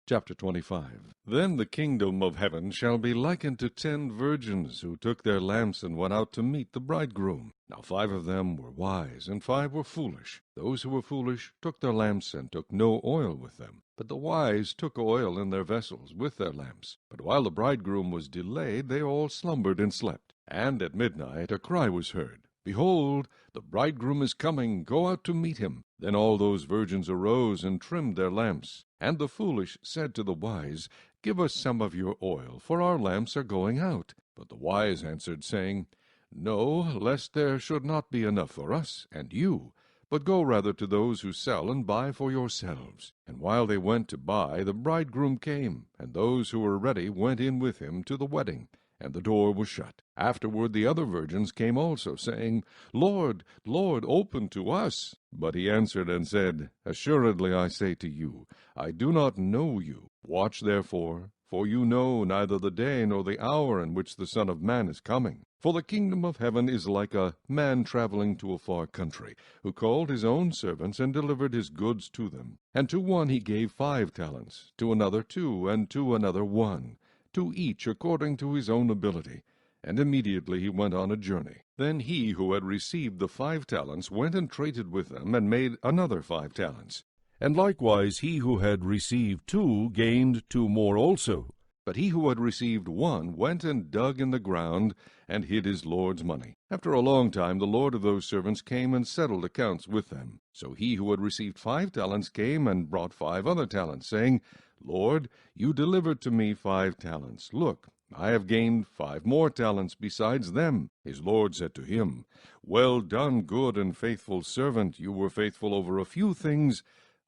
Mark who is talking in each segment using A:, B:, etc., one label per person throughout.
A: Chapter 25. Then the kingdom of heaven shall be likened to 10 virgins who took their lamps and went out to meet the bridegroom. Now 5 of them were wise, and 5 were foolish. Those who were foolish took their lamps and took no oil with them. But the wise took oil in their vessels with their lamps. But while the bridegroom was delayed, they all slumbered and slept. And at midnight a cry was heard, Behold, the bridegroom is coming, go out to meet him. Then all those virgins arose and trimmed their lamps. And the foolish said to the wise, Give us some of your oil, for our lamps are going out. But the wise answered, saying, No, lest there should not be enough for us and you, but go rather to those who sell and buy for yourselves. And while they went to buy, the bridegroom came, and those who were ready went in with him to the wedding, and the door was shut. Afterward the other virgins came also, saying, Lord, Lord, open to us. But he answered and said, Assuredly I say to you, I do not know you. Watch therefore, for you know neither the day nor the hour in which the Son of Man is coming. For the kingdom of heaven is like a man traveling to a far country, who called his own servants and delivered his goods to them. And to one he gave 5 talents, to another 2, and to another 1, to each according to his own ability. And immediately he went on a journey. Then he who had received the 5 talents went and traded with them, and made another 5 talents. And likewise he who had received 2 gained 2 more also. But he who had received 1 went and dug in the ground, and hid his Lord's money. After a long time the Lord of those servants came and settled accounts with them. So he who had received 5 talents came and brought 5 other talents, saying, Lord, you delivered to me 5 talents. Look, I have gained 5 more talents besides them. His Lord said to him, Well done, good and faithful servant. You were faithful over a few things.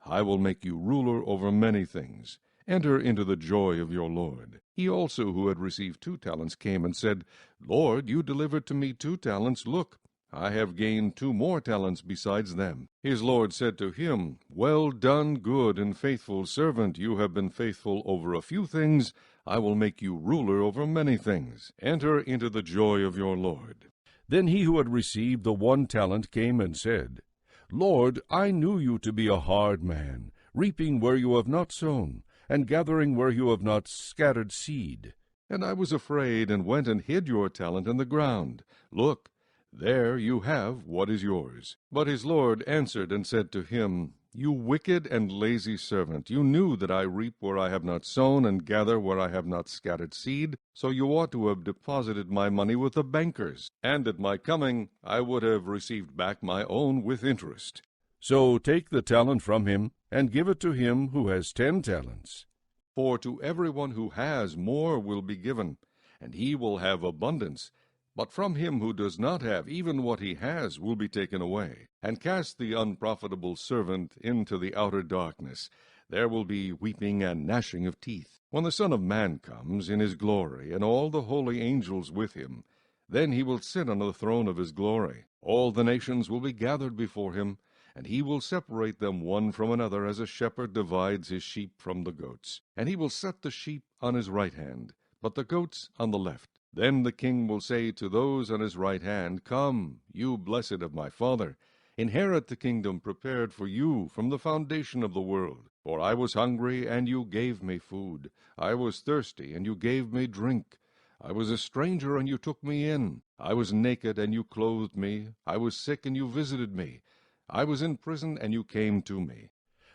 A: I will make you ruler over many things. Enter into the joy of your Lord. He also who had received 2 talents came and said, Lord, you delivered to me 2 talents. Look, I have gained 2 more talents besides them. His Lord said to him, Well done, good and faithful servant. You have been faithful over a few things. I will make you ruler over many things. Enter into the joy of your Lord. Then he who had received the 1 talent came and said, Lord, I knew you to be a hard man, reaping where you have not sown, and gathering where you have not scattered seed. And I was afraid, and went and hid your talent in the ground. Look, there you have what is yours. But his Lord answered and said to him, You wicked and lazy servant, you knew that I reap where I have not sown, and gather where I have not scattered seed. So you ought to have deposited my money with the bankers, and at my coming I would have received back my own with interest. So take the talent from him, and give it to him who has 10 talents. For to everyone who has more will be given, and he will have abundance. But from him who does not have, even what he has will be taken away. And cast the unprofitable servant into the outer darkness. There will be weeping and gnashing of teeth, when the Son of Man comes in his glory, and all the holy angels with him. Then he will sit on the throne of his glory. All the nations will be gathered before him, and he will separate them one from another, as a shepherd divides his sheep from the goats. And he will set the sheep on his right hand, but the goats on the left. Then the king will say to those on his right hand, Come, you blessed of my Father, inherit the kingdom prepared for you from the foundation of the world. For I was hungry, and you gave me food. I was thirsty, and you gave me drink. I was a stranger, and you took me in. I was naked, and you clothed me. I was sick, and you visited me. I was in prison, and you came to me.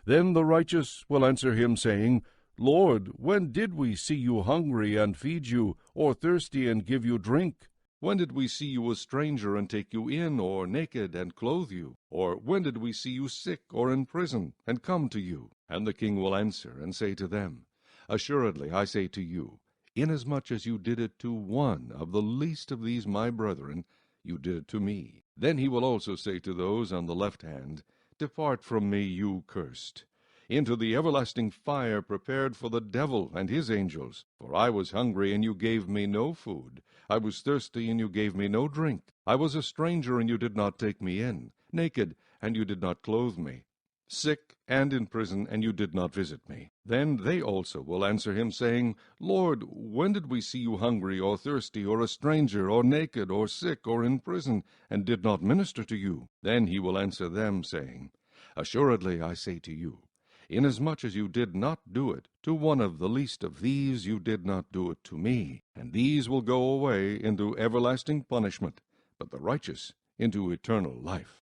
A: Then the righteous will answer him, saying, Lord, when did we see you hungry and feed you, or thirsty and give you drink? When did we see you a stranger and take you in, or naked and clothe you? Or when did we see you sick or in prison and come to you? And the king will answer and say to them, Assuredly I say to you, inasmuch as you did it to one of the least of these my brethren, you did it to me. Then he will also say to those on the left hand, Depart from me, you cursed, into the everlasting fire prepared for the devil and his angels. For I was hungry, and you gave me no food. I was thirsty, and you gave me no drink. I was a stranger, and you did not take me in. Naked, and you did not clothe me. Sick and in prison, and you did not visit me. Then they also will answer him, saying, Lord, when did we see you hungry, or thirsty, or a stranger, or naked, or sick, or in prison, and did not minister to you? Then he will answer them, saying, Assuredly I say to you, Inasmuch as you did not do it to one of the least of these, you did not do it to me. And these will go away into everlasting punishment, but the righteous into eternal life.